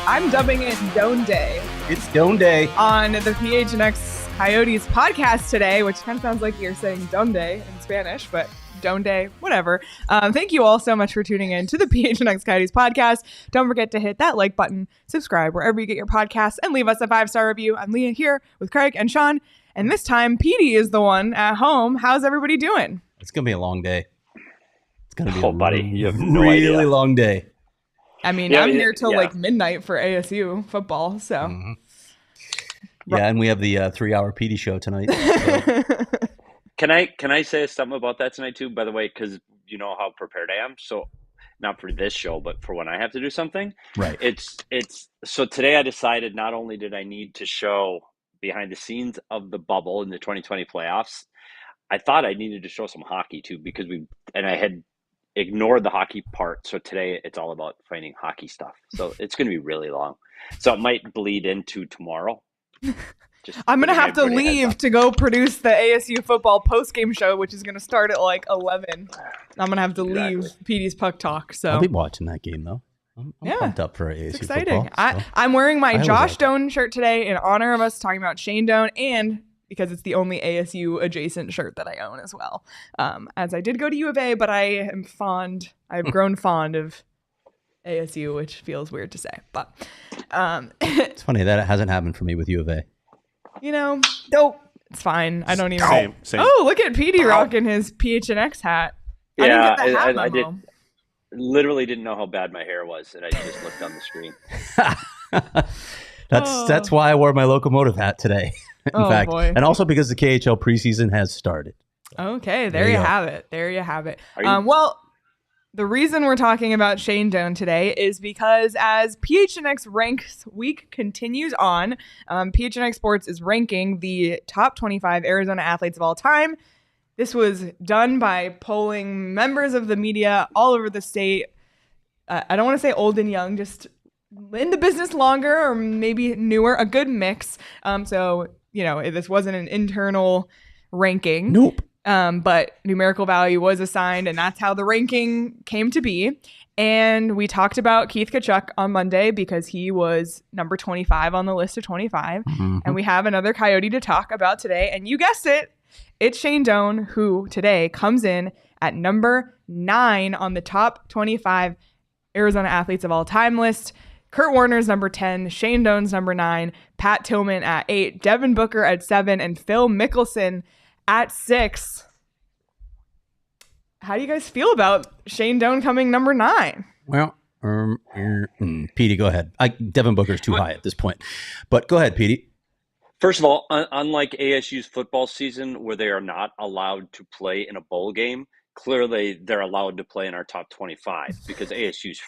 I'm dubbing it Doan Day. It's Doan Day. On the PHNX Coyotes podcast today, which kind of sounds like you're saying Donde in Spanish, but Doan Day, whatever. Thank you all so much for tuning in to the PHNX Coyotes podcast. Don't forget to hit that like button, subscribe wherever you get your podcasts, and leave us a 5-star review. I'm Leah here with Craig and Sean, and this time Petey is the one at home. How's everybody doing? It's going to be a long day. It's going to be buddy, you have no really idea. long day. I mean, I'm here till like midnight for ASU football, so. Mm-hmm. Yeah, and we have the 3-hour PD show tonight. So. Can I say something about that tonight too? By the way, because you know how prepared I am. So not for this show, but for when I have to do something. Right. It's so today I decided not only did I need to show behind the scenes of the bubble in the 2020 playoffs, I thought I needed to show some hockey too because I had ignored the hockey part. So today it's all about finding hockey stuff. So it's going to be really long. So it might bleed into tomorrow. I'm going to have to leave to go produce the ASU football post-game show, which is going to start at like 11. I'm going to have to leave Petey's Puck Talk. So I'll be watching that game though. I'm pumped up for ASU exciting. football. I'm wearing my Josh Doan shirt today in honor of us talking about Shane Doan, and because it's the only ASU adjacent shirt that I own as well. As I did go to U of A, but I've grown fond of ASU, which feels weird to say, but it's funny that it hasn't happened for me with U of A. You know, nope, it's fine. I don't even. Same. Oh, look at Petey rocking his PHNX hat. Yeah, I did. Literally didn't know how bad my hair was, and I just looked on the screen. That's why I wore my locomotive hat today. In fact, boy. And also because the KHL preseason has started. Okay, there you have it. There you have it. Well, the reason we're talking about Shane Doan today is because as PHNX Ranks Week continues on, PHNX Sports is ranking the top 25 Arizona athletes of all time. This was done by polling members of the media all over the state. I don't want to say old and young, just in the business longer or maybe newer, a good mix. So, you know, this wasn't an internal ranking. Nope. But numerical value was assigned, and that's how the ranking came to be. And we talked about Keith Tkachuk on Monday because he was number 25 on the list of 25. Mm-hmm. And we have another Coyote to talk about today. And you guessed it, it's Shane Doan, who today comes in at number 9 on the top 25 Arizona athletes of all time list. Kurt Warner's number 10, Shane Doan's number 9, Pat Tillman at 8, Devin Booker at 7, and Phil Mickelson at 6. How do you guys feel about Shane Doan coming number 9? Well, Petey, go ahead. Devin Booker's too high at this point, but go ahead, Petey. First of all, unlike ASU's football season where they are not allowed to play in a bowl game, clearly they're allowed to play in our top 25 because ASU's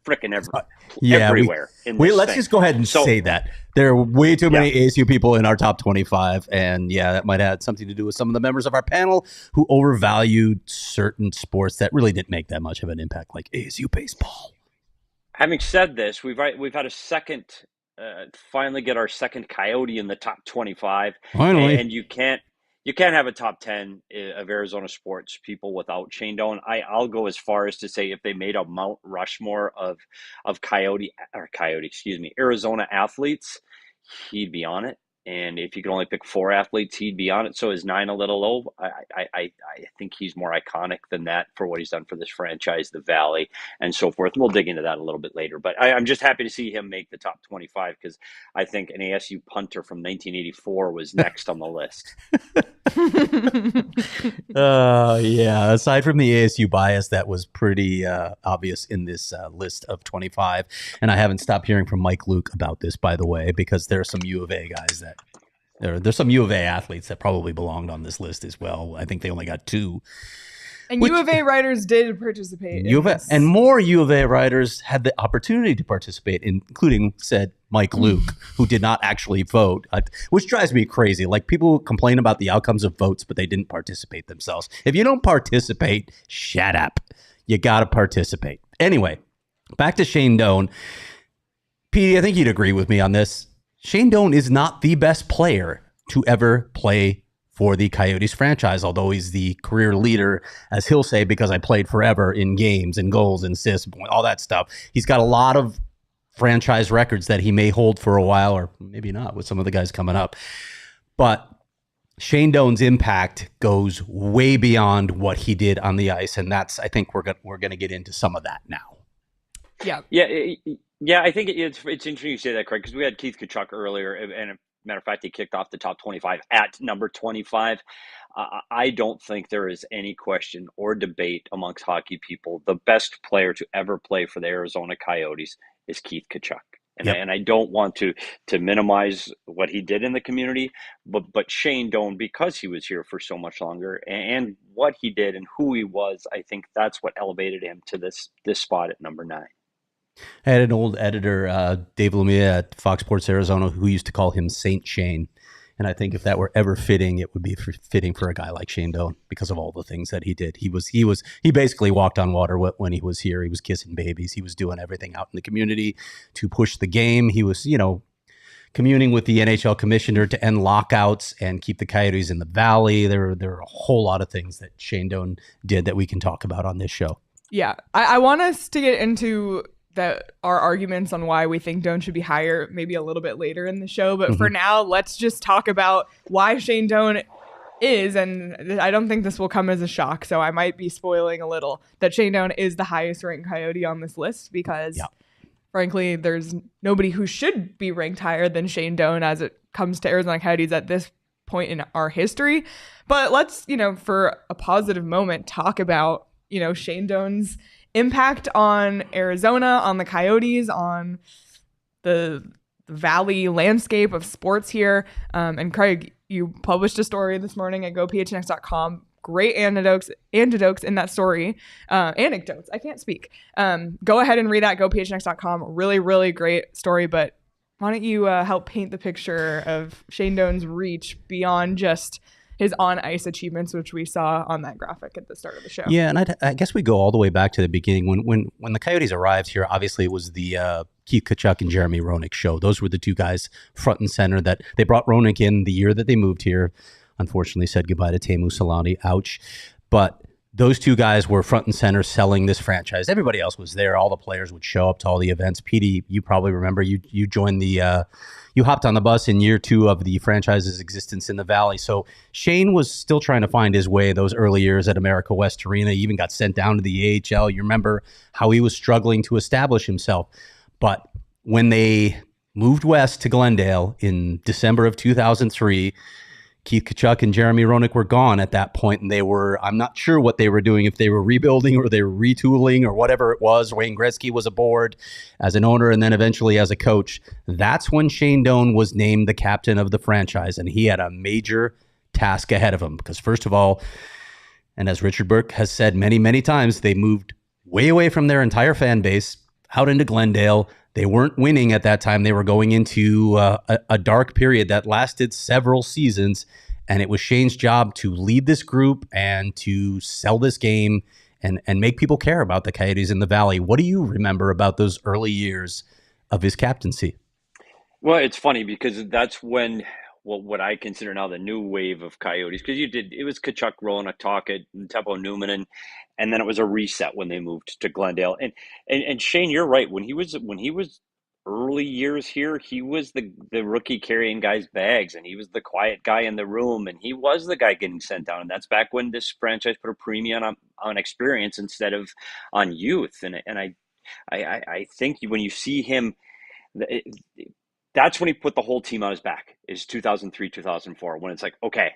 freaking everywhere. Let's just go ahead and say that. There are way too many ASU people in our top 25, and that might have something to do with some of the members of our panel who overvalued certain sports that really didn't make that much of an impact, like ASU baseball. Having said this, we've had a second, finally get our second Coyote in the top 25. Finally. And you can't have a top 10 of Arizona sports people without Shane Doan. I'll go as far as to say if they made a Mount Rushmore of Arizona athletes, he'd be on it. And if you could only pick 4 athletes, he'd be on it. So is 9 a little low? I think he's more iconic than that for what he's done for this franchise, the Valley, and so forth. And we'll dig into that a little bit later. But I'm just happy to see him make the top 25 because I think an ASU punter from 1984 was next on the list. Yeah. Aside from the ASU bias, that was pretty obvious in this list of 25. And I haven't stopped hearing from Mike Luke about this, by the way, because there are some U of A guys that there's some U of A athletes that probably belonged on this list as well. I think they only got 2. And U of A writers did participate. And more U of A writers had the opportunity to participate, including said Mike Luke, who did not actually vote, which drives me crazy. Like, people complain about the outcomes of votes, but they didn't participate themselves. If you don't participate, shut up. You got to participate. Anyway, back to Shane Doan. Petey, I think you'd agree with me on this. Shane Doan is not the best player to ever play for the Coyotes franchise, although he's the career leader, as he'll say, because I played forever in games and goals and assists, all that stuff. He's got a lot of franchise records that he may hold for a while, or maybe not with some of the guys coming up. But Shane Doan's impact goes way beyond what he did on the ice, and that's, I think we're going to get into some of that now. Yeah. I think it's interesting you say that, Craig, because we had Keith Tkachuk earlier, and matter of fact, he kicked off the top 25 at number 25. I don't think there is any question or debate amongst hockey people. The best player to ever play for the Arizona Coyotes is Keith Tkachuk. And I don't want to minimize what he did in the community, but Shane Doan, because he was here for so much longer and what he did and who he was, I think that's what elevated him to this spot at number 9. I had an old editor, Dave Lemire at Fox Sports Arizona, who used to call him Saint Shane. And I think if that were ever fitting, it would be fitting for a guy like Shane Doan because of all the things that he did. He basically walked on water when he was here. He was kissing babies. He was doing everything out in the community to push the game. He was, communing with the NHL commissioner to end lockouts and keep the Coyotes in the Valley. There are a whole lot of things that Shane Doan did that we can talk about on this show. Yeah, I want us to get into our arguments on why we think Doan should be higher maybe a little bit later in the show. But for now, let's just talk about why Shane Doan is, and I don't think this will come as a shock, so I might be spoiling a little, that Shane Doan is the highest ranked Coyote on this list because, frankly, there's nobody who should be ranked higher than Shane Doan as it comes to Arizona Coyotes at this point in our history. But let's, for a positive moment, talk about, Shane Doan's impact on Arizona, on the Coyotes, on the Valley landscape of sports here. And Craig, you published a story this morning at gophnx.com. Great anecdotes in that story. Anecdotes. I can't speak. Go ahead and read that, gophnx.com. Really, really great story. But why don't you help paint the picture of Shane Doan's reach beyond just his on-ice achievements, which we saw on that graphic at the start of the show. Yeah, and I guess we go all the way back to the beginning. When the Coyotes arrived here, obviously it was the Keith Tkachuk and Jeremy Roenick show. Those were the two guys front and center. That they brought Roenick in the year that they moved here. Unfortunately, said goodbye to Teemu Selanne. Ouch. But those two guys were front and center selling this franchise. Everybody else was there. All the players would show up to all the events. Petey, you probably remember you joined the you hopped on the bus in year 2 of the franchise's existence in the Valley. So Shane was still trying to find his way those early years at America West Arena. He even got sent down to the AHL. You remember how he was struggling to establish himself. But when they moved west to Glendale in December of 2003, Keith Tkachuk and Jeremy Roenick were gone at that point, and I'm not sure what they were doing, if they were rebuilding or they were retooling or whatever it was. Wayne Gretzky was aboard as an owner and then eventually as a coach. That's when Shane Doan was named the captain of the franchise, and he had a major task ahead of him because, first of all, and as Richard Burke has said many, many times, they moved way away from their entire fan base out into Glendale. They weren't winning at that time. They were going into a dark period that lasted several seasons, and it was Shane's job to lead this group and to sell this game and make people care about the Coyotes in the Valley. What do you remember about those early years of his captaincy? Well, it's funny because that's when what I consider now the new wave of Coyotes, because it was Tkachuk, Roenick, Tocchet, and Teppo Numminen, and then it was a reset when they moved to Glendale. And Shane, you're right. When he was early years here, he was the rookie carrying guys' bags, and he was the quiet guy in the room, and he was the guy getting sent down. And that's back when this franchise put a premium on experience instead of on youth. And I think when you see him, that's when he put the whole team on his back. Is 2003, 2004, when it's like, okay,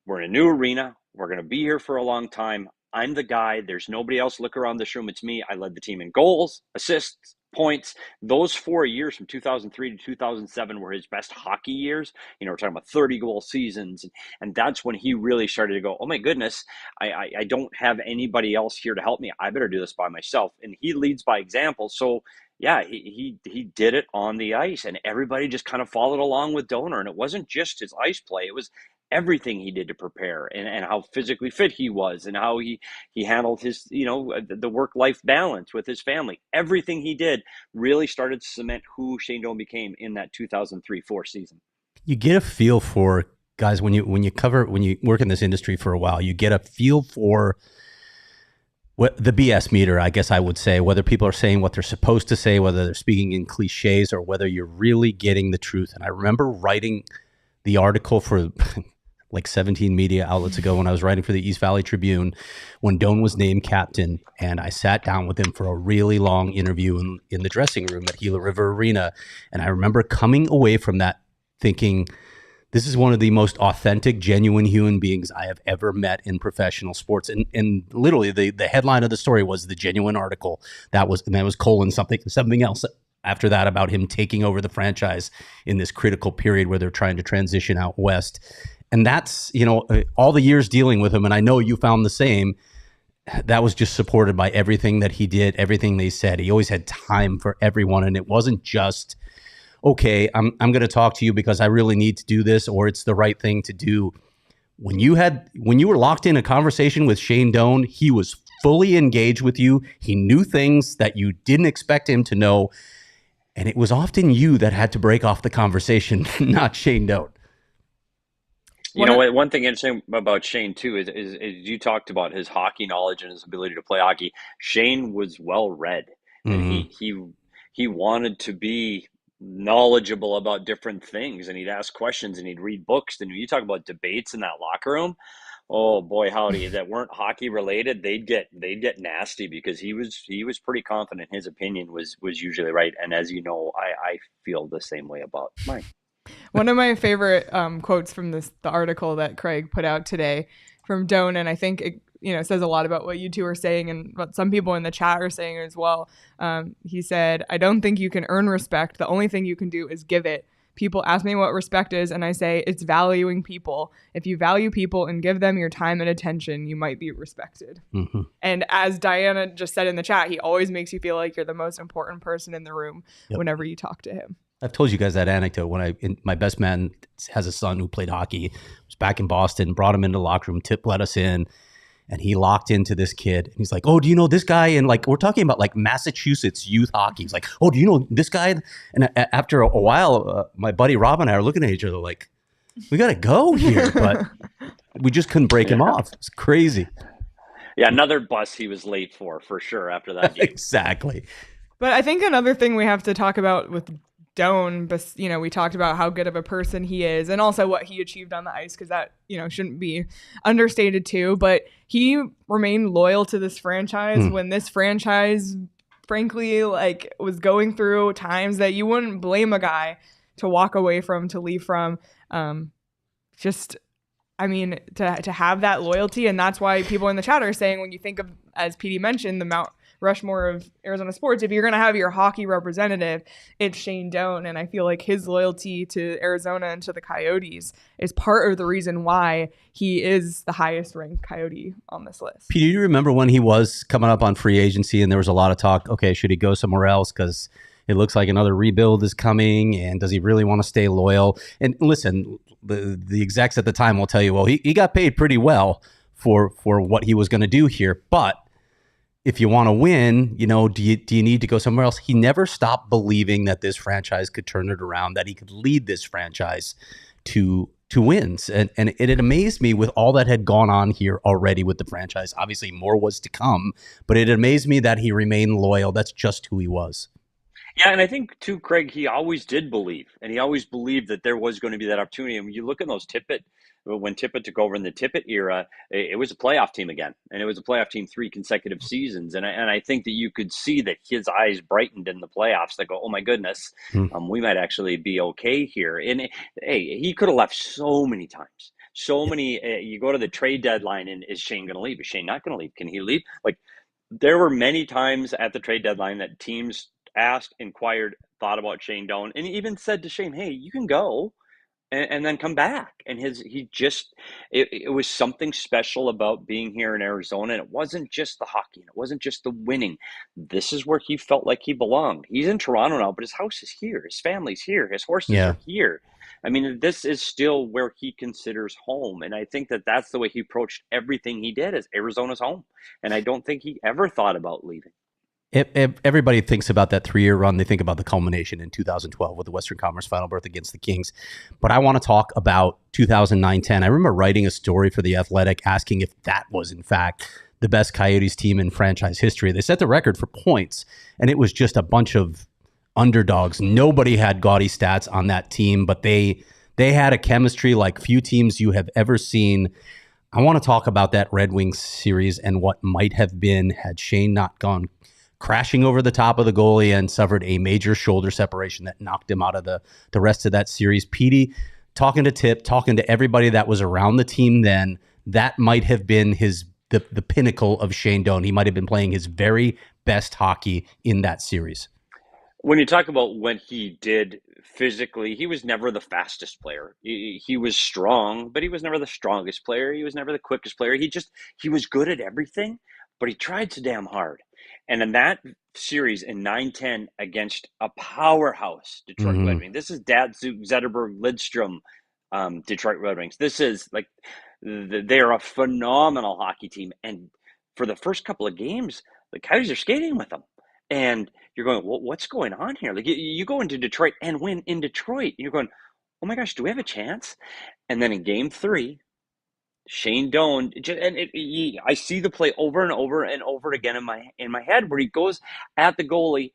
we're in a new arena. We're going to be here for a long time. I'm the guy. There's nobody else. Look around this room. It's me. I led the team in goals, assists, points. Those 4 years from 2003 to 2007 were his best hockey years. You know, we're talking about 30-goal seasons. And that's when he really started to go, oh, my goodness, I don't have anybody else here to help me. I better do this by myself. And he leads by example. So, yeah, he did it on the ice. And everybody just kind of followed along with Doaner. And it wasn't just his ice play. It was everything he did to prepare, and how physically fit he was, and how he handled his, the work-life balance with his family. Everything he did really started to cement who Shane Doan became in that 2003-04 season. You get a feel for, guys, when you work in this industry for a while, you get a feel for what the BS meter, I guess I would say, whether people are saying what they're supposed to say, whether they're speaking in cliches, or whether you're really getting the truth. And I remember writing the article for like 17 media outlets ago when I was writing for the East Valley Tribune, when Doan was named captain, and I sat down with him for a really long interview in the dressing room at Gila River Arena. And I remember coming away from that thinking, this is one of the most authentic, genuine human beings I have ever met in professional sports. And literally the headline of the story was the genuine article. That was colon something else after that about him taking over the franchise in this critical period where they're trying to transition out west. And that's, all the years dealing with him, and I know you found the same, that was just supported by everything that he did, everything they said. He always had time for everyone, and it wasn't just, okay, I'm going to talk to you because I really need to do this, or it's the right thing to do. When you were locked in a conversation with Shane Doan, he was fully engaged with you. He knew things that you didn't expect him to know, and it was often you that had to break off the conversation, not Shane Doan. One thing interesting about Shane too is you talked about his hockey knowledge and his ability to play hockey. Shane was well read, and he wanted to be knowledgeable about different things, and he'd ask questions and he'd read books. And when you talk about debates in that locker room, oh boy, howdy, that weren't hockey related, they'd get nasty, because he was pretty confident his opinion was usually right. And as you know, I feel the same way about mine. One of my favorite quotes from the article that Craig put out today from Doan, and I think it says a lot about what you two are saying and what some people in the chat are saying as well. He said, "I don't think you can earn respect. The only thing you can do is give it. People ask me what respect is, and I say it's valuing people. If you value people and give them your time and attention, you might be respected." Mm-hmm. And as Diana just said in the chat, he always makes you feel like you're the most important person in the room whenever you talk to him. I've told you guys that anecdote when my best man has a son who played hockey, was back in Boston, brought him into the locker room, Tip let us in, and he locked into this kid. And he's like, "Oh, do you know this guy?" And like, we're talking about like Massachusetts youth hockey. He's like, "Oh, do you know this guy?" And after a while, my buddy Rob and I are looking at each other like, we got to go here. But we just couldn't break him off. It's crazy. Yeah, another bus he was late for sure after that game. Exactly. But I think another thing we have to talk about with Doan, but we talked about how good of a person he is and also what he achieved on the ice, because that shouldn't be understated too. But he remained loyal to this franchise when this franchise frankly was going through times that you wouldn't blame a guy to walk away from, to leave from. To have that loyalty. And that's why people in the chat are saying, when you think of, as Petey mentioned, the Mount Rushmore of Arizona sports, if you're going to have your hockey representative, it's Shane Doan. And I feel like his loyalty to Arizona and to the Coyotes is part of the reason why he is the highest ranked Coyote on this list. Pete, do you remember when he was coming up on free agency and there was a lot of talk, okay, should he go somewhere else because it looks like another rebuild is coming, and does he really want to stay loyal? And listen, the execs at the time will tell you, well, he got paid pretty well for what he was going to do here, but if you want to win, do you need to go somewhere else? He never stopped believing that this franchise could turn it around, that he could lead this franchise to wins. And it amazed me with all that had gone on here already with the franchise. Obviously, more was to come, but it amazed me that he remained loyal. That's just who he was. Yeah, and I think too, Craig, he always did believe, and he always believed that there was going to be that opportunity. And when you look at those Tippett, when Tippett took over in the Tippett era, it was a playoff team again, and it was a playoff team 3 consecutive seasons. And I think that you could see that his eyes brightened in the playoffs. They go, oh my goodness, Hmm. we might actually be okay here. And hey, he could have left so many times. So many. You go to the trade deadline, and is Shane going to leave? Is Shane not going to leave? Can he leave? Like, there were many times at the trade deadline that teams asked, inquired, thought about Shane Doan, and even said to Shane, "Hey, you can go and then come back." And it was something special about being here in Arizona. And it wasn't just the hockey, and it wasn't just the winning. This is where he felt like he belonged. He's in Toronto now, but his house is here, his family's here, his horses Yeah. are here. I mean, this is still where he considers home. And I think that that's the way he approached everything he did, as Arizona's home. And I don't think he ever thought about leaving. If everybody thinks about that 3-year run, they think about the culmination in 2012 with the Western Conference Final berth against the Kings. But I want to talk about 2009-10. I remember writing a story for The Athletic asking if that was, in fact, the best Coyotes team in franchise history. They set the record for points, and it was just a bunch of underdogs. Nobody had gaudy stats on that team, but they had a chemistry like few teams you have ever seen. I want to talk about that Red Wings series and what might have been had Shane not gone crashing over the top of the goalie and suffered a major shoulder separation that knocked him out of the rest of that series. Petey, talking to Tip, talking to everybody that was around the team then, that might have been the pinnacle of Shane Doan. He might have been playing his very best hockey in that series. When you talk about what he did physically, he was never the fastest player. He was strong, but he was never the strongest player. He was never the quickest player. He was good at everything, but he tried so damn hard. And in that series in 9-10 against a powerhouse Detroit Red Wings, this is Datsuk, Zetterberg, Lidstrom, Detroit Red Wings. This is like, they are a phenomenal hockey team. And for the first couple of games, the Coyotes are skating with them. And you're going, well, what's going on here? Like, you go into Detroit and win in Detroit, and you're going, oh my gosh, do we have a chance? And then in game 3, Shane Doan, I see the play over and over and over again in my head, where he goes at the goalie,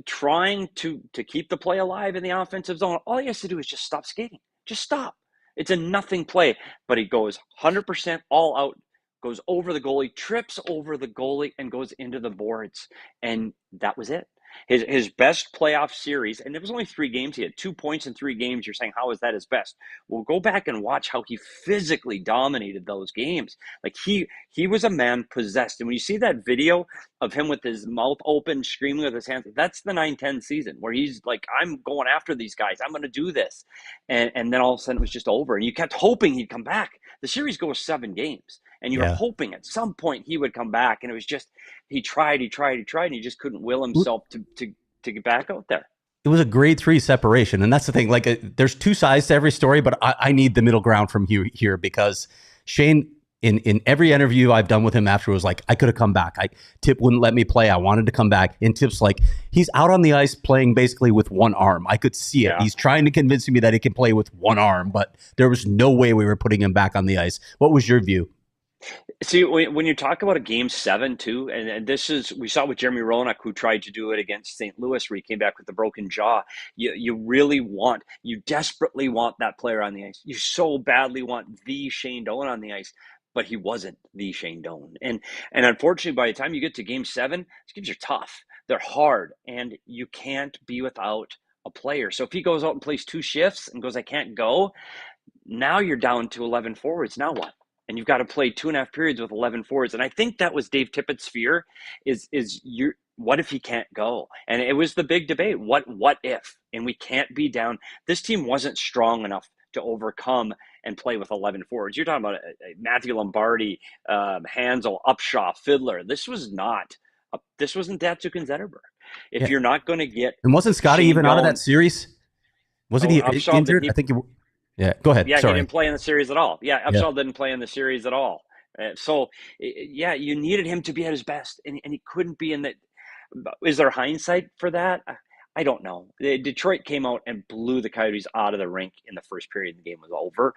trying to keep the play alive in the offensive zone. All he has to do is just stop skating. Just stop. It's a nothing play, but he goes 100% all out, goes over the goalie, trips over the goalie, and goes into the boards. And that was it. His best playoff series, and it was only 3 games. He had 2 points in 3 games. You're saying, how is that his best? Well, go back and watch how he physically dominated those games. Like, he was a man possessed. And when you see that video of him with his mouth open, screaming with his hands, that's the 9-10 season, where he's like, I'm going after these guys. I'm going to do this. And then all of a sudden it was just over. And you kept hoping he'd come back. The series goes 7 games. And you were hoping at some point he would come back. And it was just, he tried, and he just couldn't will himself to get back out there. It was a grade 3 separation. And that's the thing. Like, there's 2 sides to every story, but I need the middle ground from here because Shane, in every interview I've done with him after, was like, I could have come back. Tip wouldn't let me play. I wanted to come back. And Tip's like, he's out on the ice playing basically with one arm. I could see it. Yeah. He's trying to convince me that he can play with one arm, but there was no way we were putting him back on the ice. What was your view? See, when you talk about a game 7 too, and this is, we saw with Jeremy Roenick, who tried to do it against St. Louis, where he came back with the broken jaw. You desperately want that player on the ice. You so badly want the Shane Doan on the ice, but he wasn't the Shane Doan. And unfortunately, by the time you get to game 7, these games are tough. They're hard, and you can't be without a player. So if he goes out and plays 2 shifts and goes, I can't go, now you're down to 11 forwards. Now what? And you've got to play 2.5 periods with 11 forwards. And I think that was Dave Tippett's fear, is what if he can't go? And it was the big debate. What if? And we can't be down. This team wasn't strong enough to overcome and play with 11 forwards. You're talking about Matthew Lombardi, Hansel, Upshaw, Fiddler. This wasn't Datsuk and Zetterberg. If you're not going to get... And wasn't Scotty even out of that series? Wasn't he Upshaw, injured? I think yeah, go ahead. Yeah, Sorry. He didn't play in the series at all. Yeah, Upshaw didn't play in the series at all. You needed him to be at his best, and he couldn't be in that. Is there hindsight for that? I don't know. Detroit came out and blew the Coyotes out of the rink in the first period. The game was over.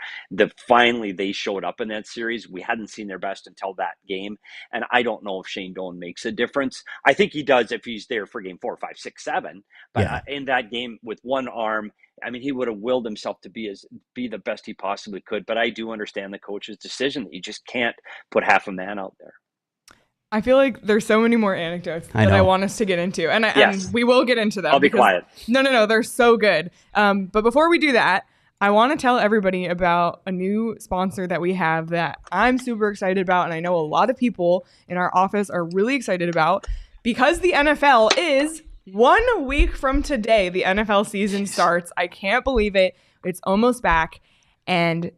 Finally, they showed up in that series. We hadn't seen their best until that game. And I don't know if Shane Doan makes a difference. I think he does if he's there for game 4, 5, 6, 7. But Yeah. in that game with one arm, I mean, he would have willed himself to be the best he possibly could. But I do understand the coach's decision that you just can't put half a man out there. I feel like there's so many more anecdotes that I want us to get into, and we will get into them. I'll be quiet. No, they're so good. But before we do that, I want to tell everybody about a new sponsor that we have that I'm super excited about, and I know a lot of people in our office are really excited about, because the NFL is 1 week from today. The NFL season starts. I can't believe it. It's almost back, and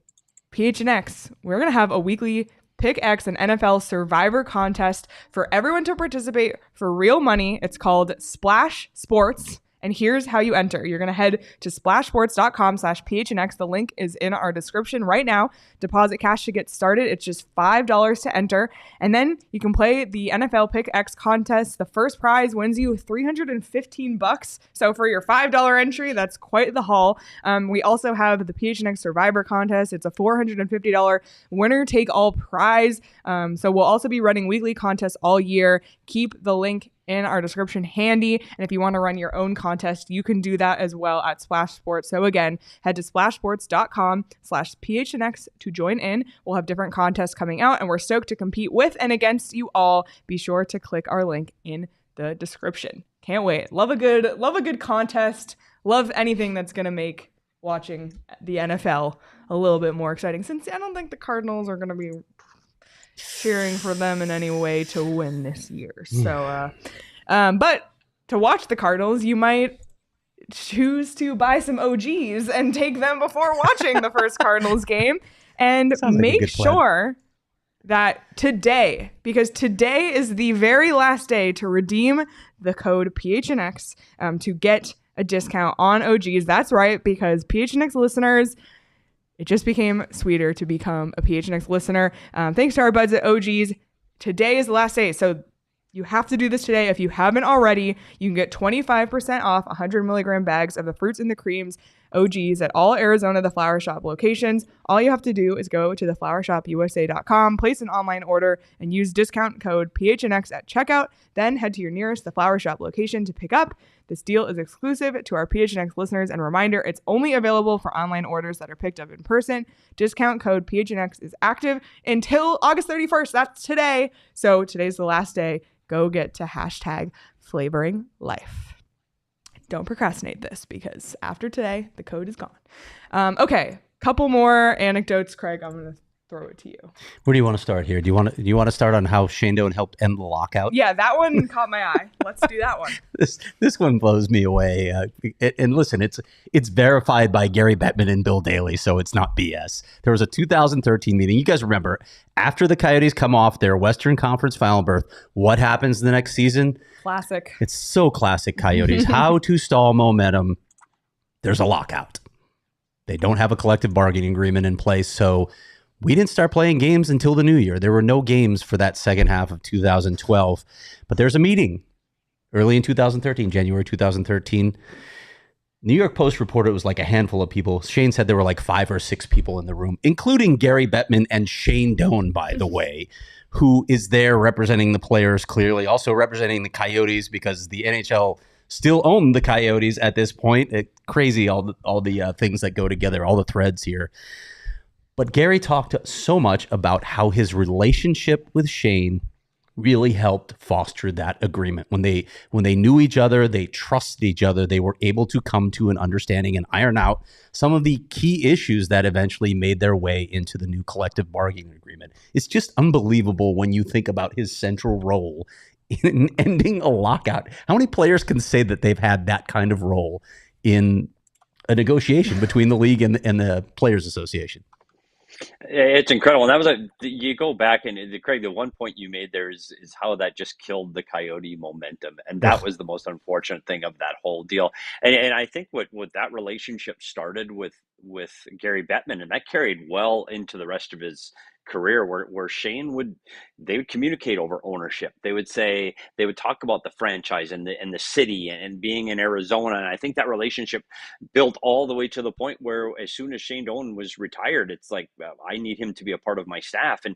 PHNX, we're gonna have a weekly Pick X, an NFL Survivor contest for everyone to participate for real money. It's called Splash Sports. And here's how you enter. You're going to head to splashsports.com/PHNX. The link is in our description right now. Deposit cash to get started. It's just $5 to enter. And then you can play the NFL Pick X contest. The first prize wins you $315. So for your $5 entry, that's quite the haul. We also have the PHNX Survivor contest. It's a $450 winner-take-all prize. So we'll also be running weekly contests all year. Keep the link in our description handy. And if you want to run your own contest, you can do that as well at Splash Sports. So again, head to splashsports.com/PHNX to join in. We'll have different contests coming out, and we're stoked to compete with and against you all. Be sure to click our link in the description. Can't wait. Love a good contest. Love anything that's going to make watching the NFL a little bit more exciting, since I don't think the Cardinals are going to be cheering for them in any way to win this year. So, but to watch the Cardinals, you might choose to buy some OGs and take them before watching the first Cardinals game. And make sure that today, because today is the very last day to redeem the code PHNX to get a discount on OGs. That's right, because PHNX listeners, it just became sweeter to become a PHNX listener. Thanks to our buds at OGs. Today is the last day, so you have to do this today. If you haven't already, you can get 25% off 100 milligram bags of the fruits and the creams OGs at all Arizona The Flower Shop locations. All you have to do is go to theflowershopusa.com, place an online order, and use discount code PHNX at checkout. Then head to your nearest The Flower Shop location to pick up. This deal is exclusive to our PHNX listeners, and reminder, it's only available for online orders that are picked up in person. Discount code PHNX is active until August 31st. That's today. So today's the last day. Go get to #flavoring life. Don't procrastinate this, because after today, the code is gone. Okay, couple more anecdotes. Craig, I'm going to throw it to you. Where do you want to start here? Do you want to start on how Shane Doan helped end the lockout? Yeah, that one caught my eye. Let's do that one. This one blows me away. And listen, it's verified by Gary Bettman and Bill Daly, so it's not BS. There was a 2013 meeting. You guys remember, after the Coyotes come off their Western Conference final berth, what happens the next season? Classic. It's so classic Coyotes. How to stall momentum. There's a lockout. They don't have a collective bargaining agreement in place, so we didn't start playing games until the new year. There were no games for that second half of 2012. But there's a meeting early in 2013, January 2013. New York Post reported it was like a handful of people. Shane said there were like 5 or 6 people in the room, including Gary Bettman and Shane Doan, by the way, who is there representing the players clearly, also representing the Coyotes, because the NHL still own the Coyotes at this point. Crazy, all the things that go together, all the threads here. But Gary talked so much about how his relationship with Shane really helped foster that agreement. When they knew each other, they trusted each other, they were able to come to an understanding and iron out some of the key issues that eventually made their way into the new collective bargaining agreement. It's just unbelievable when you think about his central role in ending a lockout. How many players can say that they've had that kind of role in a negotiation between the league and the Players Association? It's incredible. And that was you go back and Craig, the one point you made there is how that just killed the Coyote momentum. And that was the most unfortunate thing of that whole deal. And I think what that relationship started with Gary Bettman, and that carried well into the rest of his career where Shane would communicate over ownership. They would talk about the franchise and the city and being in Arizona. And I think that relationship built all the way to the point where as soon as Shane Doan was retired, it's like, I need him to be a part of my staff. And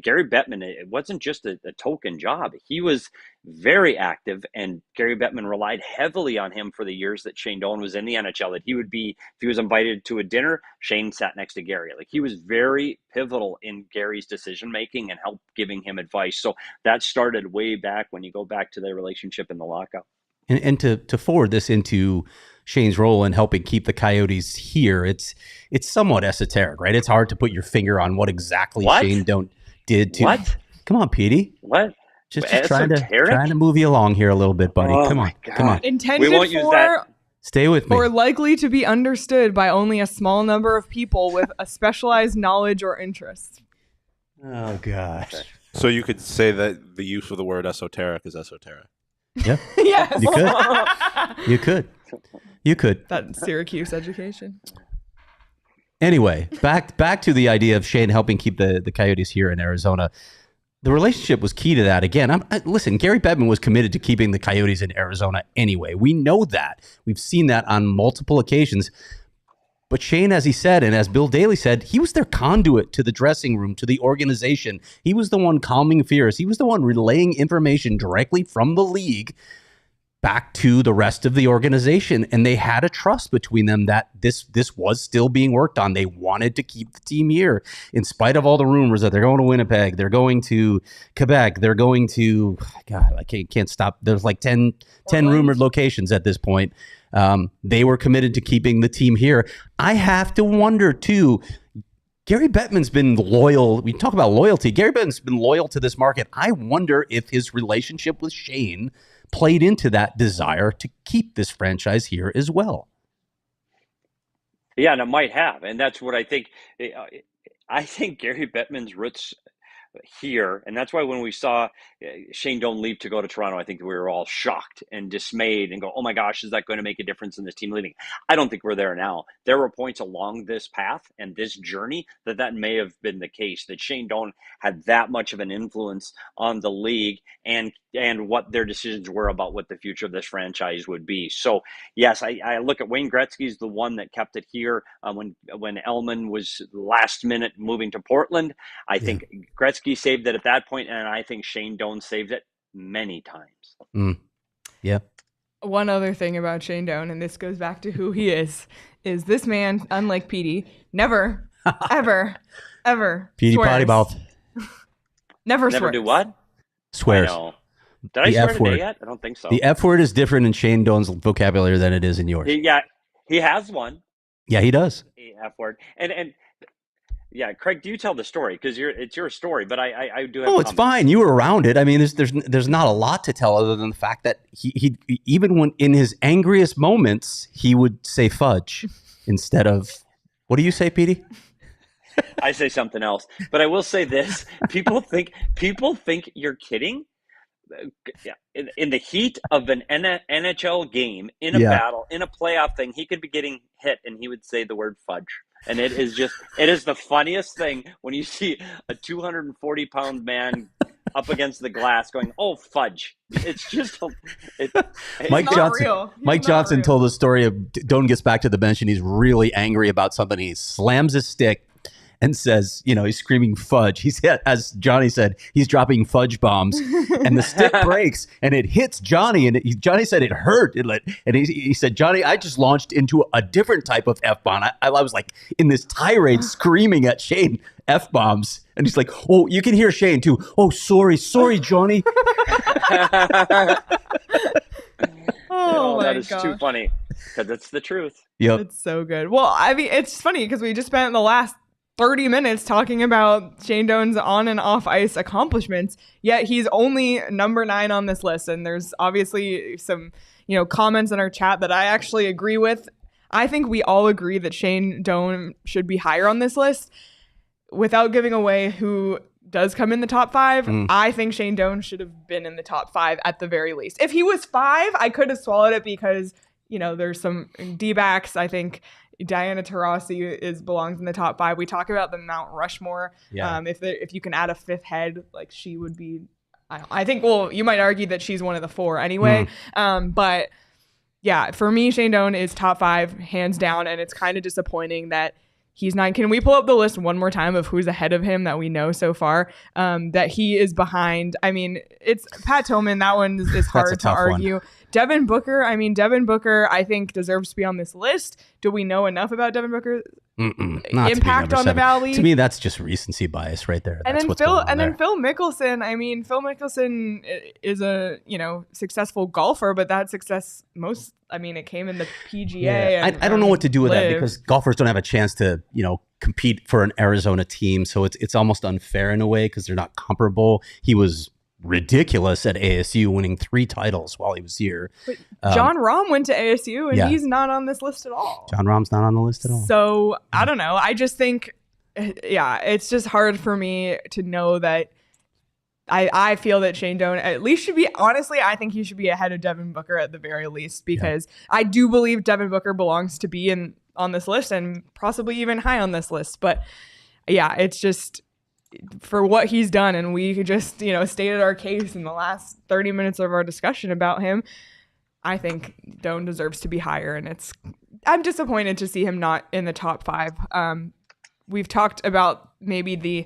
Gary Bettman, it wasn't just a token job. He was very active, and Gary Bettman relied heavily on him for the years that Shane Doan was in the NHL, that he would be, if he was invited to a dinner, Shane sat next to Gary. Like, he was very pivotal in Gary's decision making and helped giving him advice. So that started way back when you go back to their relationship in the lockout. And to forward this into Shane's role in helping keep the Coyotes here, it's somewhat esoteric, right? It's hard to put your finger on what exactly Shane Doan did to. What? Come on, Petey. What? Just trying to move you along here a little bit, buddy. Oh, come on. Intended we won't use that. Stay with me. Or likely to be understood by only a small number of people with a specialized knowledge or interest. Oh gosh. So you could say that the use of the word esoteric is esoteric. Yeah. Yes. You could. That Syracuse education. Anyway, back to the idea of Shane helping keep the Coyotes here in Arizona. The relationship was key to that. Again, listen, Gary Bettman was committed to keeping the Coyotes in Arizona anyway. We know that. We've seen that on multiple occasions. But Shane, as he said, and as Bill Daly said, he was their conduit to the dressing room, to the organization. He was the one calming fears. He was the one relaying information directly from the league back to the rest of the organization. And they had a trust between them that this was still being worked on. They wanted to keep the team here in spite of all the rumors that they're going to Winnipeg, they're going to Quebec, they're going to, God, I can't stop. There's like 10 rumored locations at this point. They were committed to keeping the team here. I have to wonder too, Gary Bettman's been loyal. We talk about loyalty. Gary Bettman's been loyal to this market. I wonder if his relationship with Shane played into that desire to keep this franchise here as well. Yeah, and it might have. And that's what I think. I think Gary Bettman's roots here, and that's why when we saw Shane Doan leave to go to Toronto, I think we were all shocked and dismayed and go, oh my gosh, is that going to make a difference in this team leaving? I don't think we're there now. There were points along this path and this journey that may have been the case, that Shane Doan had that much of an influence on the league and what their decisions were about what the future of this franchise would be. So yes, I look at Wayne Gretzky's the one that kept it here when Elman was last minute moving to Portland. I think Gretzky saved it at that point, and I think Shane Doan saved it many times. Yeah. One other thing about Shane Doan, and this goes back to who he is this man, unlike Petey, never, ever, Petey swears. potty mouth. Never Never swears. do what? Swears. I know. Did I swear today yet? I don't think so. The F word is different in Shane Doan's vocabulary than it is in yours. He has one. Yeah, he does. The F word. And yeah, Craig, do you tell the story? Because it's your story, but I do have it's fine. You were around it. I mean, there's not a lot to tell other than the fact that he even when in his angriest moments, he would say fudge instead of, what do you say, Petey? I say something else. But I will say this. People think you're kidding. In the heat of an NHL game, in a battle, in a playoff thing, he could be getting hit and he would say the word fudge. And it is the funniest thing when you see a 240-pound man up against the glass going, oh, fudge. It's just Mike Johnson told the story of Doan gets back to the bench and he's really angry about something. He slams his stick and says, he's screaming fudge. He said, as Johnny said, he's dropping fudge bombs, and the stick breaks and it hits Johnny. And Johnny said it hurt. And he said, Johnny, I just launched into a different type of F-bomb. I was like in this tirade screaming at Shane F-bombs. And he's like, oh, you can hear Shane too. Oh, sorry, Johnny. That is too funny because it's the truth. Yep. It's so good. Well, I mean, it's funny because we just spent the last 30 minutes talking about Shane Doan's on and off ice accomplishments, yet he's only number 9 on this list. And there's obviously some, comments in our chat that I actually agree with. I think we all agree that Shane Doan should be higher on this list. Without giving away who does come in the top 5, I think Shane Doan should have been in the top 5 at the very least. If he was 5, I could have swallowed it because, there's some D-backs, I think, Diana Taurasi belongs in the top 5. We talk about the Mount Rushmore. Yeah. If you can add a 5th head, like she would be. I think. Well, you might argue that she's one of the 4 anyway. But yeah, for me, Shane Doan is top 5 hands down, and it's kind of disappointing that he's not. Can we pull up the list one more time of who's ahead of him that we know so far? That he is behind. I mean, it's Pat Tillman. That one is hard to argue. One. Devin Booker, I think deserves to be on this list. Do we know enough about Devin Booker's impact on the Valley? To me, that's just recency bias right there. And then Phil Mickelson. I mean, Phil Mickelson is a successful golfer, but that success it came in the PGA. Yeah. I don't know what to do with that because golfers don't have a chance to compete for an Arizona team, so it's almost unfair in a way because they're not comparable. He was ridiculous at ASU, winning 3 titles while he was here. But John Rahm went to ASU, and he's not on this list at all. John Rahm's not on the list at all. So I don't know. I just think, it's just hard for me to know that. I feel that Shane Doan at least should be. Honestly, I think he should be ahead of Devin Booker at the very least because I do believe Devin Booker belongs to be on this list and possibly even high on this list. But yeah, it's just. For what he's done, and we just stated our case in the last 30 minutes of our discussion about him, I think Doan deserves to be higher, and I'm disappointed to see him not in the top 5. We've talked about maybe the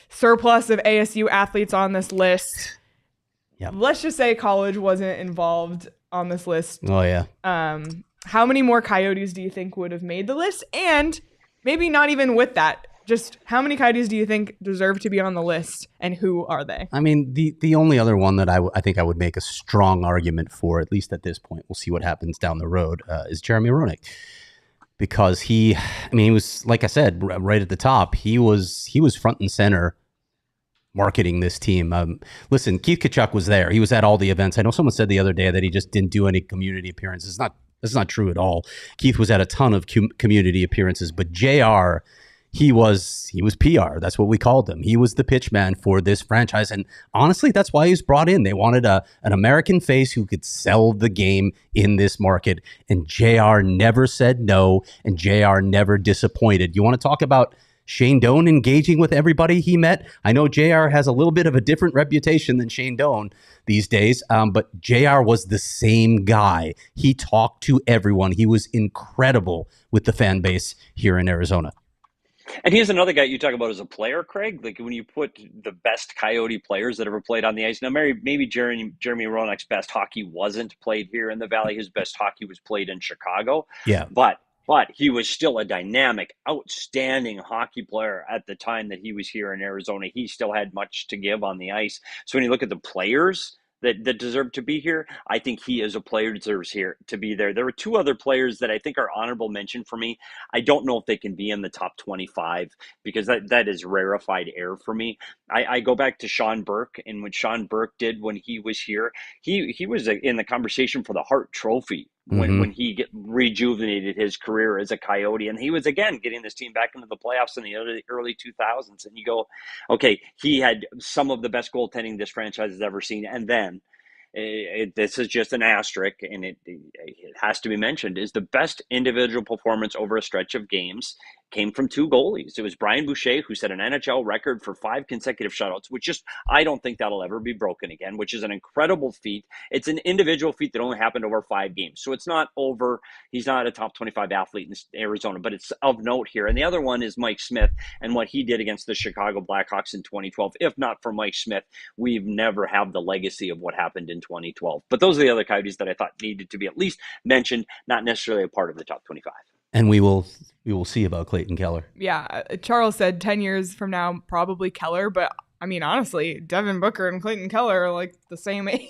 surplus of ASU athletes on this list. Yep. Let's just say college wasn't involved on this list. Oh yeah. How many more Coyotes do you think would have made the list? And maybe not even with that. Just how many Coyotes do you think deserve to be on the list, and who are they? I mean, the only other one that I think I would make a strong argument for, at least at this point, we'll see what happens down the road, is Jeremy Roenick. Because he was, like I said, right at the top, he was front and center marketing this team. Listen, Keith Tkachuk was there. He was at all the events. I know someone said the other day that he just didn't do any community appearances. That's not true at all. Keith was at a ton of community appearances, but JR, he was PR. That's what we called him. He was the pitch man for this franchise. And honestly, that's why he was brought in. They wanted an American face who could sell the game in this market. And JR never said no, and JR never disappointed. You want to talk about Shane Doan engaging with everybody he met? I know JR has a little bit of a different reputation than Shane Doan these days, but JR was the same guy. He talked to everyone. He was incredible with the fan base here in Arizona. And here's another guy you talk about as a player, Craig. Like when you put the best Coyote players that ever played on the ice. Now, maybe Jeremy Roenick's best hockey wasn't played here in the Valley. His best hockey was played in Chicago. Yeah. But he was still a dynamic, outstanding hockey player at the time that he was here in Arizona. He still had much to give on the ice. So when you look at the players that deserve to be here, I think he is a player that deserves here to be there. There are 2 other players that I think are honorable mention for me. I don't know if they can be in the top 25 because that is rarefied air for me. I go back to Sean Burke, and what Sean Burke did when he was here, he was in the conversation for the Hart Trophy when he rejuvenated his career as a Coyote. And he was, again, getting this team back into the playoffs in the early 2000s. And you go, okay, he had some of the best goaltending this franchise has ever seen. And then this is just an asterisk, and it has to be mentioned, is the best individual performance over a stretch of games came from 2 goalies. It was Brian Boucher, who set an NHL record for 5 consecutive shutouts, which I don't think that'll ever be broken again, which is an incredible feat. It's an individual feat that only happened over 5 games. So it's not over. He's not a top 25 athlete in Arizona, but it's of note here. And the other one is Mike Smith and what he did against the Chicago Blackhawks in 2012. If not for Mike Smith, we've never had the legacy of what happened in 2012. But those are the other Coyotes that I thought needed to be at least mentioned, not necessarily a part of the top 25. And we will see about Clayton Keller. Yeah, Charles said 10 years from now, probably Keller. But I mean, honestly, Devin Booker and Clayton Keller are like the same age.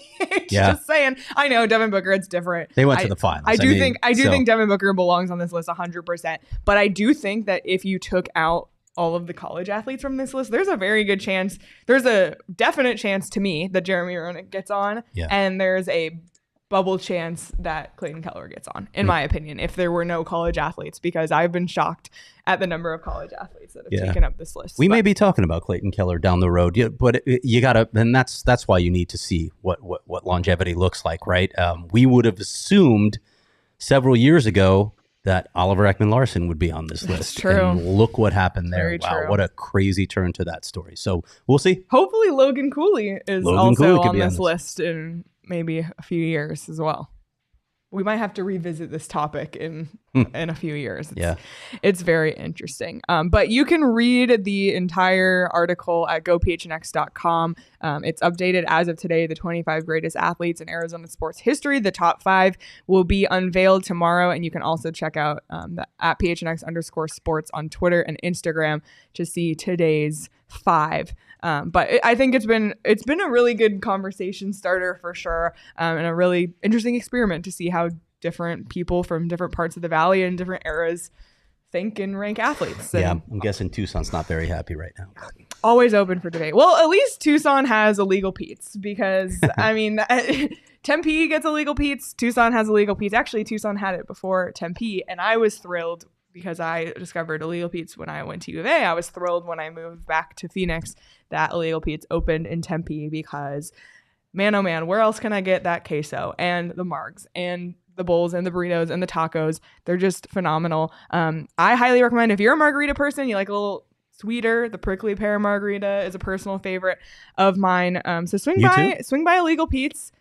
Yeah. Just saying. I know Devin Booker, it's different. They went to the finals. I do think Devin Booker belongs on this list 100%. But I do think that if you took out all of the college athletes from this list, there's a very good chance. There's a definite chance to me that Jeremy Roenick gets on. Yeah. And there's a bubble chance that Clayton Keller gets on, in my opinion, if there were no college athletes, because I've been shocked at the number of college athletes that have taken up this list. We may be talking about Clayton Keller down the road, but you gotta, and that's why you need to see what longevity looks like, right? We would have assumed several years ago that Oliver Ekman-Larsson would be on this list. True. And look what happened there. Very Wow, true. what a crazy turn to that story. So we'll see. Hopefully Logan Cooley is Logan also Cooley could on be this list in maybe a few years as well. We might have to revisit this topic in a few years. It's very interesting. But you can read the entire article at gophnx.com. It's updated as of today, the 25 greatest athletes in Arizona sports history. The top 5 will be unveiled tomorrow. And you can also check out at PHNX_sports on Twitter and Instagram to see today's 5. But I think it's been a really good conversation starter for sure, and a really interesting experiment to see how different people from different parts of the valley and different eras think and rank athletes. And I'm guessing Tucson's not very happy right now. Always open for debate. Well, at least Tucson has illegal Pete's because, I mean, Tempe gets illegal Pete's. Tucson has illegal Pete's. Actually, Tucson had it before Tempe, and I was thrilled because I discovered illegal Pete's when I went to U of A. I was thrilled when I moved back to Phoenix that illegal Pete's opened in Tempe because, man, oh man, where else can I get that queso and the margs and the bowls and the burritos and the tacos? They're just phenomenal. I highly recommend if you're a margarita person, you like a little sweeter, the prickly pear margarita is a personal favorite of mine. So swing by Illegal Pete's.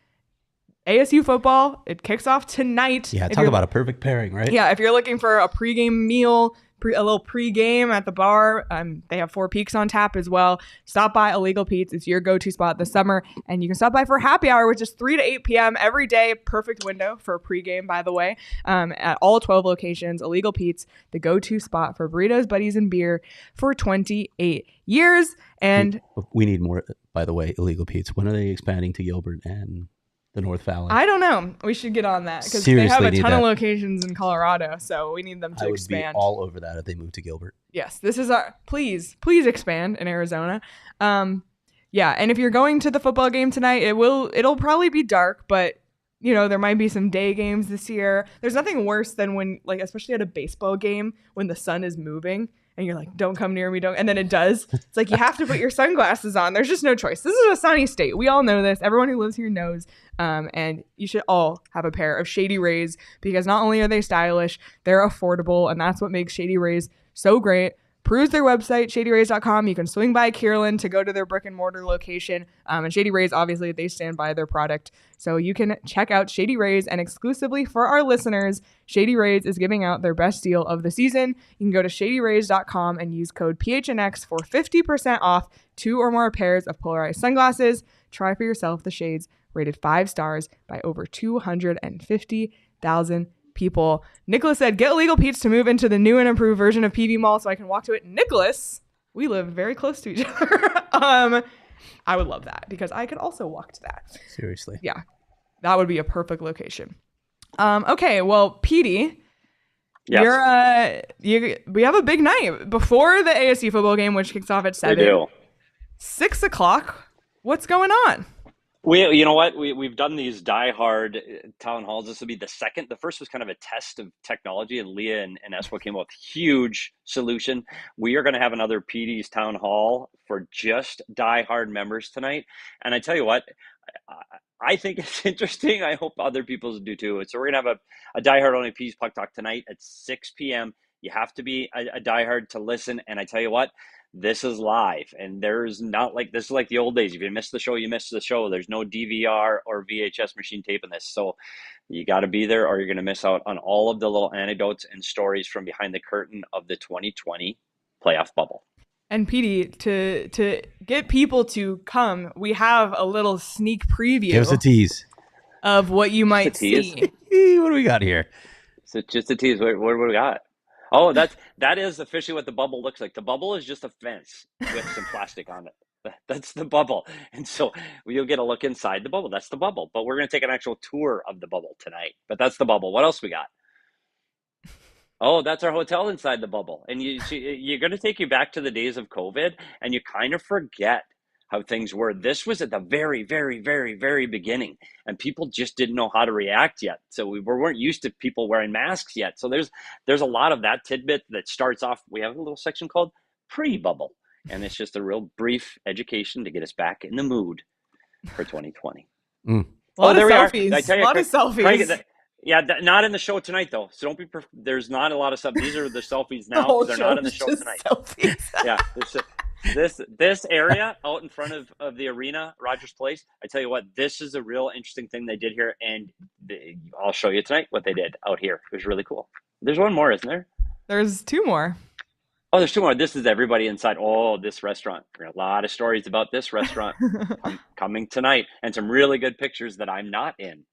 ASU football, it kicks off tonight. Yeah, talk about a perfect pairing, right? Yeah, if you're looking for a pregame meal, a little pregame at the bar, they have 4 Peaks on tap as well. Stop by Illegal Pete's. It's your go-to spot this summer. And you can stop by for happy hour, which is 3 to 8 p.m. every day. Perfect window for a pregame, by the way. At all 12 locations, Illegal Pete's, the go-to spot for burritos, buddies, and beer for 28 years. And we need more, by the way, Illegal Pete's. When are they expanding to Gilbert and the North Valley? I don't know. We should get on that because they have a ton of locations in Colorado, so we need them to expand. I would be all over that if they move to Gilbert. Yes, this is our please expand in Arizona. Yeah, and if you're going to the football game tonight, it'll probably be dark, but you know, there might be some day games this year. There's nothing worse than when, like, especially at a baseball game, when the sun is moving and you're like, don't come near me, don't. And then it does. It's like you have to put your sunglasses on. There's just no choice. This is a sunny state. We all know this. Everyone who lives here knows. And you should all have a pair of Shady Rays because not only are they stylish, they're affordable. And that's what makes Shady Rays so great. Peruse their website, shadyrays.com. You can swing by Kierland to go to their brick and mortar location. And Shady Rays, obviously, they stand by their product. So you can check out Shady Rays. And exclusively for our listeners, Shady Rays is giving out their best deal of the season. You can go to shadyrays.com and use code PHNX for 50% off 2 or more pairs of polarized sunglasses. Try for yourself the shades rated 5 stars by over 250,000 people. Nicholas said, get Illegal Pete's to move into the new and improved version of PV Mall so I can walk to it. Nicholas, we live very close to each other. I would love that because I could also walk to that. Seriously. Yeah, that would be a perfect location. Okay, well, Petey, yes. We have a big night before the ASU football game, which kicks off at 7. We do. 6 o'clock. What's going on? You know what? We've done these die-hard town halls. This will be the second. The first was kind of a test of technology, and Leah and Espo came up with a huge solution. We are going to have another PD's town hall for just die-hard members tonight. And I tell you what, I think it's interesting. I hope other people do too. So we're going to have a die-hard only PD's Puck Talk tonight at 6 p.m. You have to be a die-hard to listen. And I tell you what, this is live, and there's not like this is like the old days. If you miss the show, you miss the show. There's no DVR or VHS machine taping this, so you got to be there, or you're going to miss out on all of the little anecdotes and stories from behind the curtain of the 2020 playoff bubble. And Petey, to get people to come, we have a little sneak preview. Give us a tease of what you might see. What do we got here? So just a tease. What do we got? Oh, that is officially what the bubble looks like. The bubble is just a fence with some plastic on it. That's the bubble. And so you'll get a look inside the bubble. That's the bubble. But we're going to take an actual tour of the bubble tonight. But that's the bubble. What else we got? Oh, that's our hotel inside the bubble. And you're going to take you back to the days of COVID, and you kind of forget how things were. This was at the very, very, very, very beginning, and people just didn't know how to react yet. So we weren't used to people wearing masks yet. So there's a lot of that tidbit that starts off. We have a little section called pre-bubble, and it's just a real brief education to get us back in the mood for 2020. A lot of selfies. A lot of selfies. Yeah, not in the show tonight though. So don't be. There's not a lot of stuff. These are the selfies now whole because they're not in the show's show just tonight. selfies. Yeah, this area out in front of the arena, Rogers Place. I tell you what, this is a real interesting thing they did here, and I'll show you tonight what they did out here. It was really cool. There's one more, isn't there? There's two more. Oh, there's two more. This is everybody inside. Oh, this restaurant. There are a lot of stories about this restaurant coming tonight, and some really good pictures that I'm not in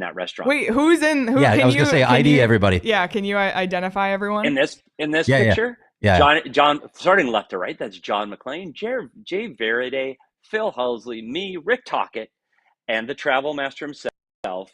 that restaurant. Wait, who's in? Who, yeah, I was gonna say ID everybody. Yeah, can you identify everyone in this picture? Yeah. John, starting left to right. That's John McClain, Jay Veride, Phil Housley, me, Rick Tockett, and the travel master himself.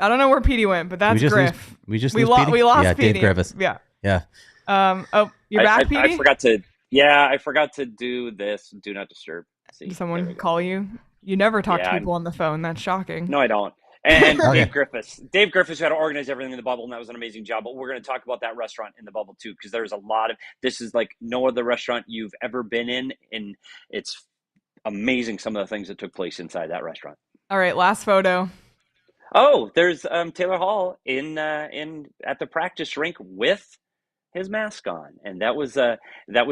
I don't know where Petey went, but that's Griff. We lost Petey. Dave Griffiths. Yeah. Oh, you're back, Petey? I forgot to do this. Do not disturb. See, did someone call you? You never talk to people on the phone. That's shocking. No, I don't. And Dave Griffiths, who had to organize everything in the bubble, and that was an amazing job. But we're going to talk about that restaurant in the bubble too, because there's a lot of, this is like no other restaurant you've ever been in, and it's amazing some of the things that took place inside that restaurant. All right, last photo. Oh, there's Taylor Hall in at the practice rink with his mask on, and that was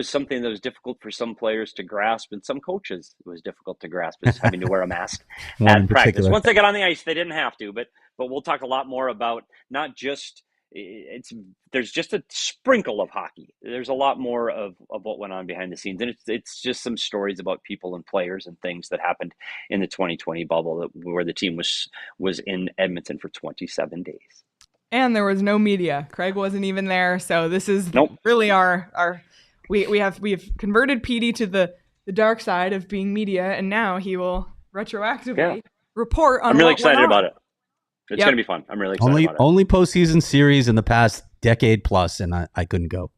something that was difficult for some players to grasp, and some coaches it was difficult to grasp, is having to wear a mask at practice. Once they got on the ice, they didn't have to, but we'll talk a lot more about not just there's just a sprinkle of hockey. There's a lot more of what went on behind the scenes, and it's just some stories about people and players and things that happened in the 2020 bubble where the team was in Edmonton for 27 days. And there was no media. Craig wasn't even there, so this is really our we've converted Petey to the dark side of being media, and now he will retroactively report on. I'm really excited about it. It's going to be fun. I'm really excited about it. Only postseason series in the past decade plus, and I couldn't go.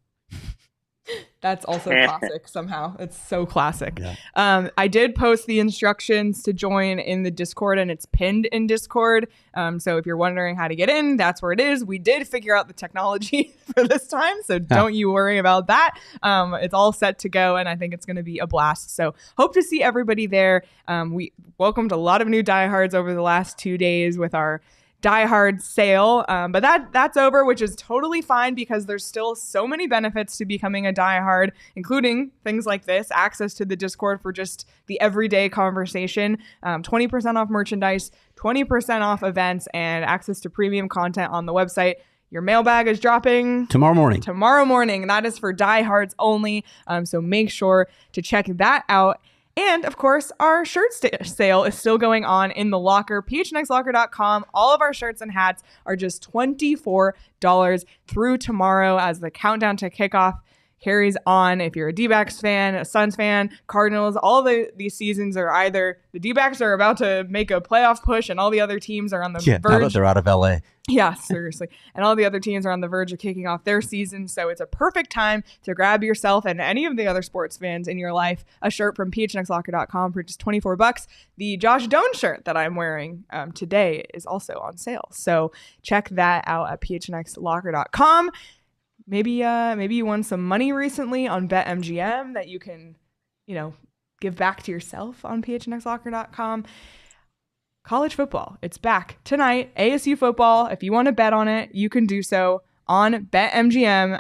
That's also classic somehow. It's so classic. Yeah. I did post the instructions to join in the Discord, and it's pinned in Discord. So if you're wondering how to get in, that's where it is. We did figure out the technology for this time, so don't you worry about that. It's all set to go, and I think it's going to be a blast. So hope to see everybody there. We welcomed a lot of new diehards over the last 2 days with our diehard sale, but that's over, which is totally fine because there's still so many benefits to becoming a diehard, including things like this, access to the Discord for just the everyday conversation, 20% off merchandise, 20% off events, and access to premium content on the website. Your mailbag is dropping tomorrow morning. That is for diehards only, so make sure to check that out. And, of course, our shirt sale is still going on in the locker, phnxlocker.com. All of our shirts and hats are just $24 through tomorrow as the countdown to kickoff carries on. If you're a D-backs fan, a Suns fan, Cardinals, all these seasons are either the D-backs are about to make a playoff push and all the other teams are on the verge. Now that they're out of LA. Yeah, seriously. And all the other teams are on the verge of kicking off their season. So it's a perfect time to grab yourself and any of the other sports fans in your life a shirt from phnxlocker.com for just $24. The Josh Doan shirt that I'm wearing today is also on sale. So check that out at phnxlocker.com. Maybe you won some money recently on BetMGM that you can, give back to yourself on phnxlocker.com. College football, it's back tonight. ASU football. If you want to bet on it, you can do so on BetMGM.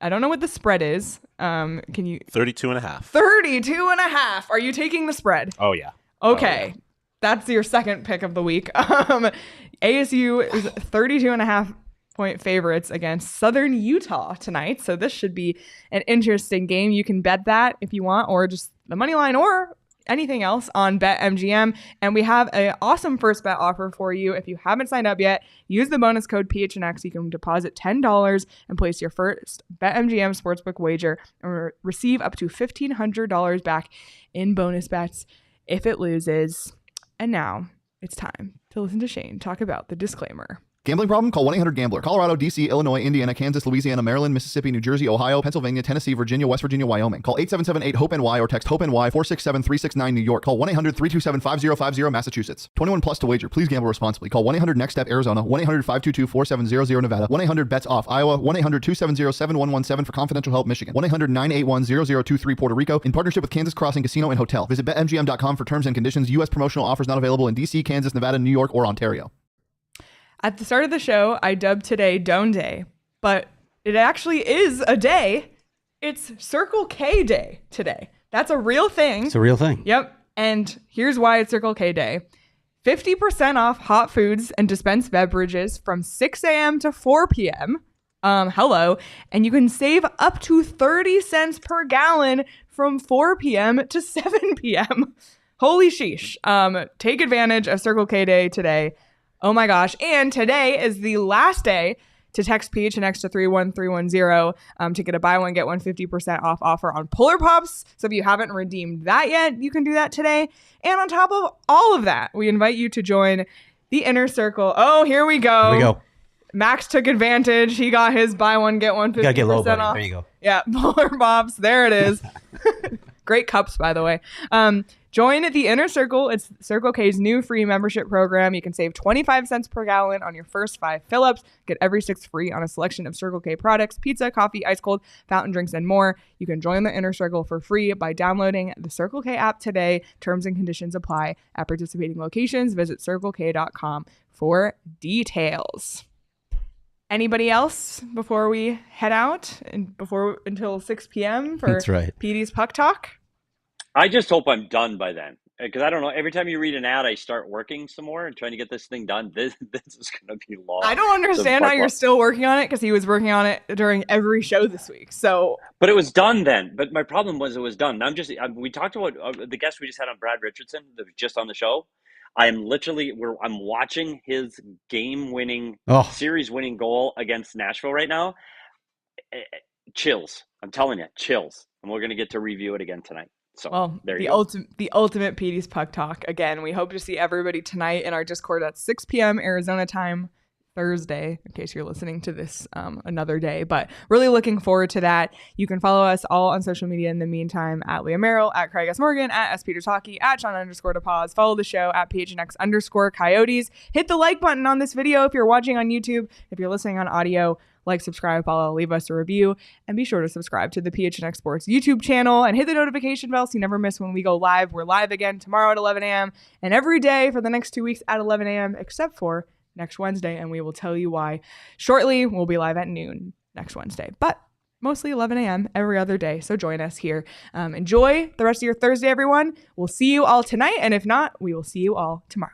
I don't know what the spread is. Can you? 32.5. 32.5. Are you taking the spread? Oh yeah. Okay. Oh, yeah. That's your second pick of the week. ASU is 32.5 point favorites against Southern Utah tonight. So this should be an interesting game. You can bet that if you want, or just the money line, or anything else on BetMGM. And we have an awesome first bet offer for you. If you haven't signed up yet, use the bonus code PHNX. You can deposit $10 and place your first BetMGM sportsbook wager and receive up to $1,500 back in bonus bets if it loses. And now it's time to listen to Shane talk about the disclaimer. Gambling problem? Call 1-800-GAMBLER. Colorado, D.C., Illinois, Indiana, Kansas, Louisiana, Maryland, Mississippi, New Jersey, Ohio, Pennsylvania, Tennessee, Virginia, West Virginia, Wyoming. Call 877-8-HOPE-NY or text HOPE-NY 467-369 New York. Call 1-800-327-5050 Massachusetts. 21 plus to wager. Please gamble responsibly. Call 1-800-NEXT-STEP Arizona, 1-800-522-4700 Nevada, 1-800-BETS-OFF Iowa, 1-800-270-7117 for confidential help Michigan, 1-800-981-0023 Puerto Rico in partnership with Kansas Crossing Casino and Hotel. Visit BetMGM.com for terms and conditions. U.S. promotional offers not available in D.C., Kansas, Nevada, New York, or Ontario. At the start of the show, I dubbed today Doan Day, but it actually is a day. It's Circle K Day today. That's a real thing. It's a real thing. Yep. And here's why it's Circle K Day. 50% off hot foods and dispensed beverages from 6 a.m. to 4 p.m. Hello. And you can save up to 30 cents per gallon from 4 p.m. to 7 p.m. Holy sheesh. Take advantage of Circle K Day today. Oh my gosh. And today is the last day to text PHNX to 31310 to get a buy one, get one 50% off offer on Polar Pops. So if you haven't redeemed that yet, you can do that today. And on top of all of that, we invite you to join the Inner Circle. Oh, here we go. Here we go. Max took advantage. He got his buy one, get one 50% gotta get low, buddy. off. There you go. Yeah, Polar Pops. There it is. Great cups, by the way. Join the Inner Circle. It's Circle K's new free membership program. You can save 25 cents per gallon on your first 5 fill-ups. Get every 6 free on a selection of Circle K products, pizza, coffee, ice cold, fountain drinks, and more. You can join the Inner Circle for free by downloading the Circle K app today. Terms and conditions apply at participating locations. Visit circlek.com for details. Anybody else before we head out and until 6 p.m. for That's right. Petey's Puck Talk? I just hope I'm done by then, because I don't know. Every time you read an ad, I start working some more and trying to get this thing done. This is going to be long. I don't understand how you're still working on it, because he was working on it during every show this week. So, but it was done then. But my problem was it was done. We talked about the guest we just had on, Brad Richardson, that was just on the show. I'm watching his game-winning, series-winning goal against Nashville right now. Chills. I'm telling you, chills. And we're going to get to review it again tonight. So, well, there you go. The ultimate Petey's Puck Talk. Again, we hope to see everybody tonight in our Discord at 6 p.m. Arizona time, Thursday, in case you're listening to this another day. But really looking forward to that. You can follow us all on social media in the meantime, at Leah Merrill, at Craig S. Morgan, at SPetersHockey, at Sean_DePause. Follow the show at PHNX_Coyotes. Hit the like button on this video if you're watching on YouTube. If you're listening on audio, like, subscribe, follow, leave us a review, and be sure to subscribe to the PHNX Sports YouTube channel and hit the notification bell so you never miss when we go live. We're live again tomorrow at 11 a.m. and every day for the next 2 weeks at 11 a.m. except for next Wednesday, and we will tell you why shortly. We'll be live at noon next Wednesday, but mostly 11 a.m. every other day, so join us here. Enjoy the rest of your Thursday, everyone. We'll see you all tonight, and if not, we will see you all tomorrow.